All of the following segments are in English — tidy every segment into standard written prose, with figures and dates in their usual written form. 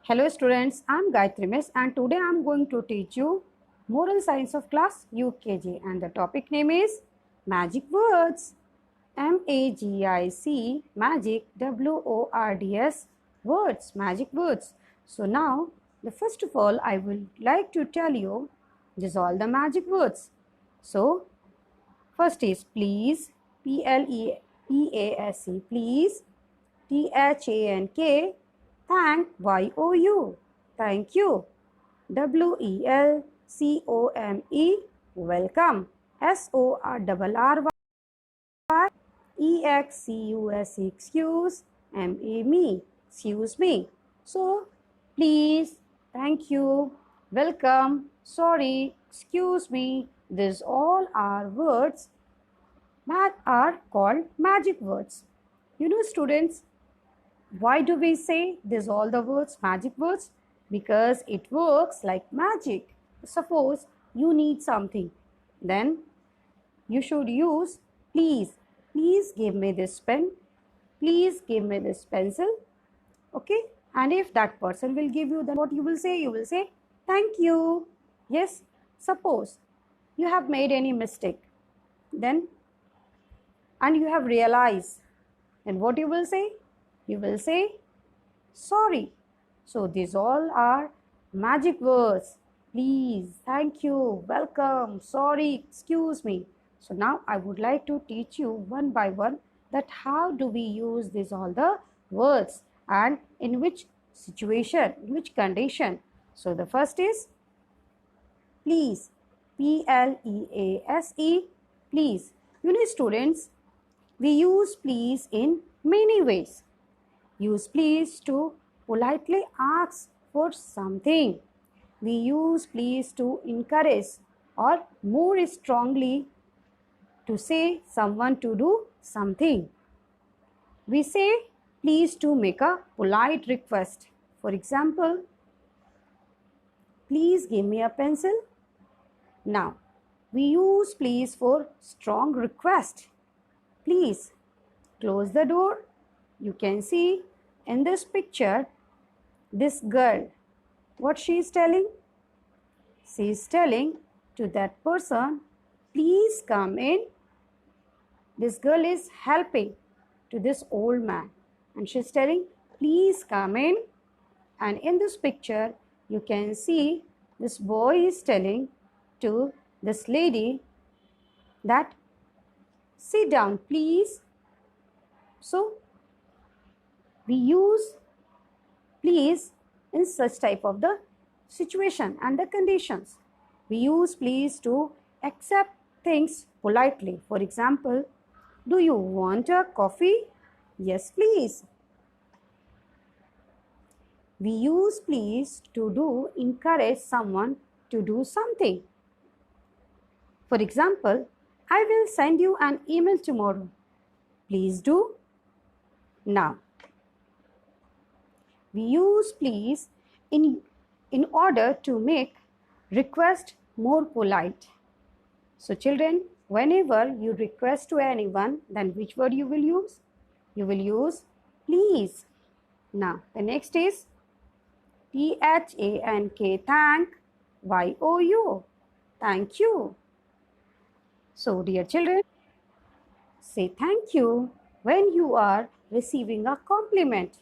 Hello students, I am Gayatri Miss and today I am going to teach you Moral Science of Class UKG and the topic name is Magic Words. MAGIC, Magic, WORDS, Words, Magic Words. So now, first of all, I would like to tell you these all the magic words. So, first is please, PLEASE, please, THANK, thank, YOU, thank you, WELCOME, welcome, SORRRY, EXCUSE, excuse, ME, excuse me. So, please, thank you, welcome, sorry, excuse me, these all are words that are called magic words. You know, students, why do we say these all the words magic words? Because it works like magic. Suppose you need something, then you should use please. Please give me this pen. Please give me this pencil. Okay? And if that person will give you, then what you will say? You will say thank you. Yes? Suppose you have made any mistake, then and you have realized, then what you will say? You will say sorry. So these all are magic words. Please, thank you, welcome, sorry, excuse me. So now I would like to teach you one by one that how do we use these all the words and in which situation, in which condition. So the first is please, PLEASE, please. You know students, we use please in many ways. Use please to politely ask for something. We use please to encourage or more strongly to say someone to do something. We say please to make a polite request. For example, please give me a pencil. Now, we use please for strong request. Please close the door. You can see in this picture, this girl, what she is telling? She is telling to that person, please come in. This girl is helping to this old man and she is telling, please come in. And in this picture, you can see this boy is telling to this lady that sit down, please. So, we use please in such type of the situation and the conditions. We use please to accept things politely. For example, do you want a coffee? Yes, please. We use please to encourage someone to do something. For example, I will send you an email tomorrow. Please do. Now, we use please in order to make request more polite. So children, whenever you request to anyone, then which word you will use? You will use please. Now, the next is THANK, thank, YOU, thank you. So dear children, say thank you when you are receiving a compliment.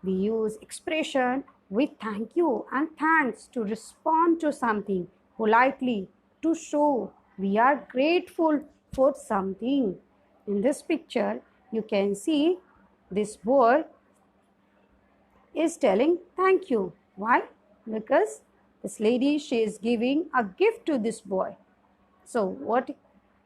We use expression with thank you and thanks to respond to something politely to show we are grateful for something. In this picture, you can see this boy is telling thank you. Why? Because this lady, she is giving a gift to this boy. So what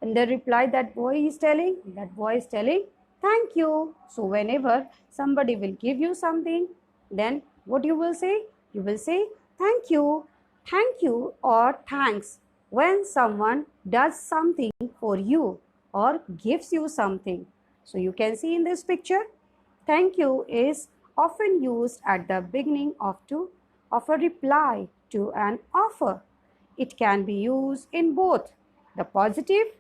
in the reply that boy is telling? That boy is telling thank you. So whenever somebody will give you something, then what you will say? You will say thank you or thanks when someone does something for you or gives you something. So you can see in this picture, thank you is often used at the beginning of a reply to an offer. It can be used in both the positive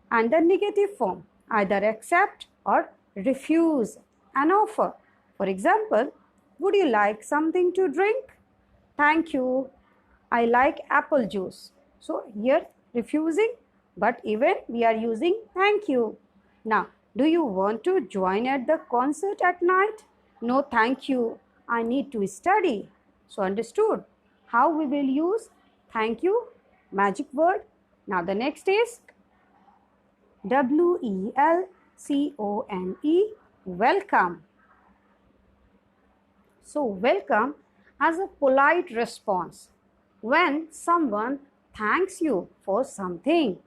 and the negative form, either accept or refuse an offer. For example, would you like something to drink? thank you, I like apple juice. So here refusing, but even we are using thank you. Now, do you want to join at the concert at night? No, thank you. I need to study. So understood how we will use thank you, magic word. Now the next is welcome, welcome. So, welcome as a polite response when someone thanks you for something.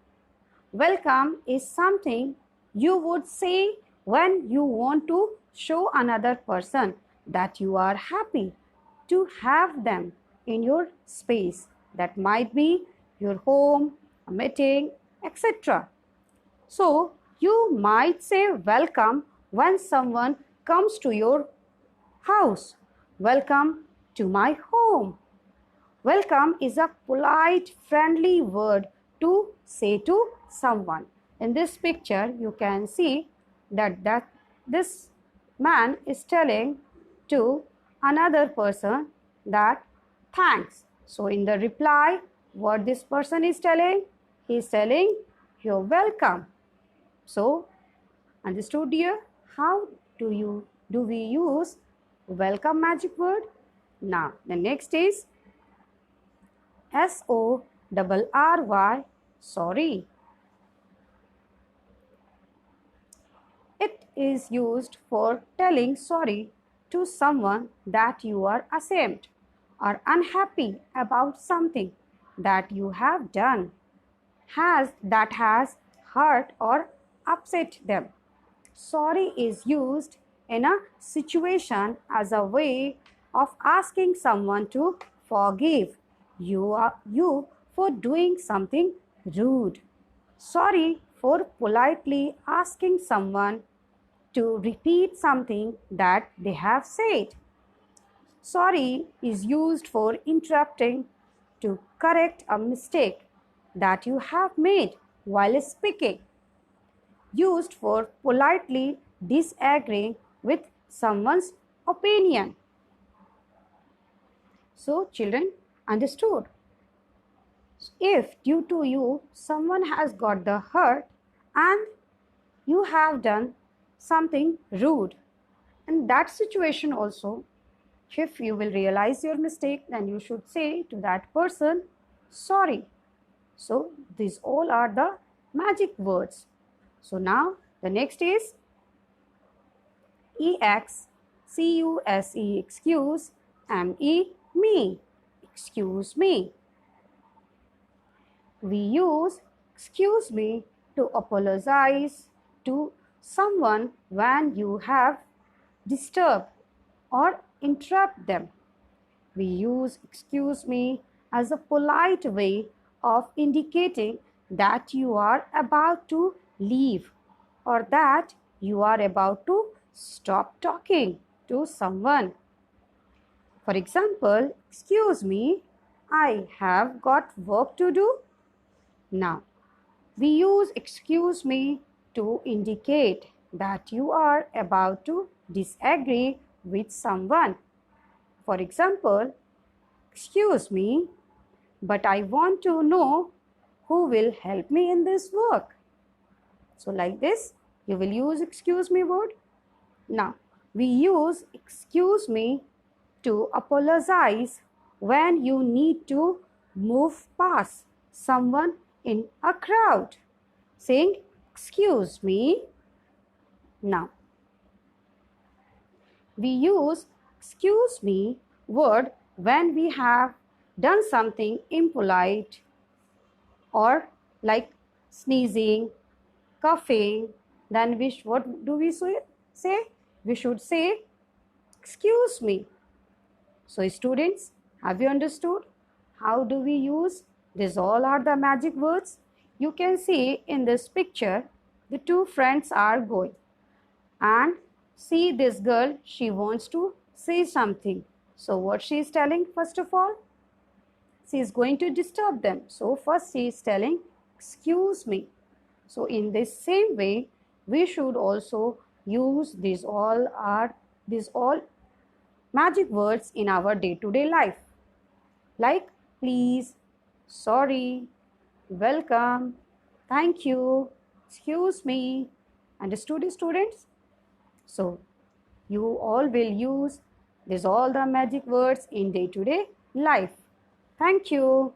Welcome is something you would say when you want to show another person that you are happy to have them in your space. That might be your home, a meeting, etc. So, you might say welcome when someone comes to your house. Welcome to my home. Welcome is a polite, friendly word to say to someone. In this picture, you can see that this man is telling to another person that thanks. So, in the reply, what this person is telling? He is telling, you're welcome. So, understood dear? How do we use welcome magic word? Now, the next is SORRY, sorry. It is used for telling sorry to someone that you are ashamed or unhappy about something that you have done that has hurt or upset them. Sorry is used in a situation as a way of asking someone to forgive you for doing something rude. Sorry for politely asking someone to repeat something that they have said. Sorry is used for interrupting to correct a mistake that you have made while speaking. Used for politely disagreeing with someone's opinion. So, children, understood. If due to you someone has got the hurt and you have done something rude, in that situation also, if you will realize your mistake, then you should say to that person, sorry. So, these all are the magic words. So, now the next is EXCUSE, excuse, me, excuse me. We use excuse me to apologize to someone when you have disturbed or interrupt them. We use excuse me as a polite way of indicating that you are about to leave or that you are about to stop talking to someone. For example, excuse me, I have got work to do. Now, we use excuse me to indicate that you are about to disagree with someone. For example, excuse me, but I want to know who will help me in this work. So, like this, you will use excuse me word. Now, we use excuse me to apologize when you need to move past someone in a crowd, saying, excuse me. Now, we use excuse me word when we have done something impolite or like sneezing, coughing, then what do we say? We should say, excuse me. So, students, have you understood? How do we use? These all are the magic words. You can see in this picture, the two friends are going. And see this girl, she wants to say something. So, what she is telling first of all? She is going to disturb them. So, first she is telling, excuse me. So, in this same way, we should also use these all magic words in our day-to-day life. like please, sorry, welcome, thank you, excuse me. Understood, students? So, you all will use these all the magic words in day-to-day life. Thank you.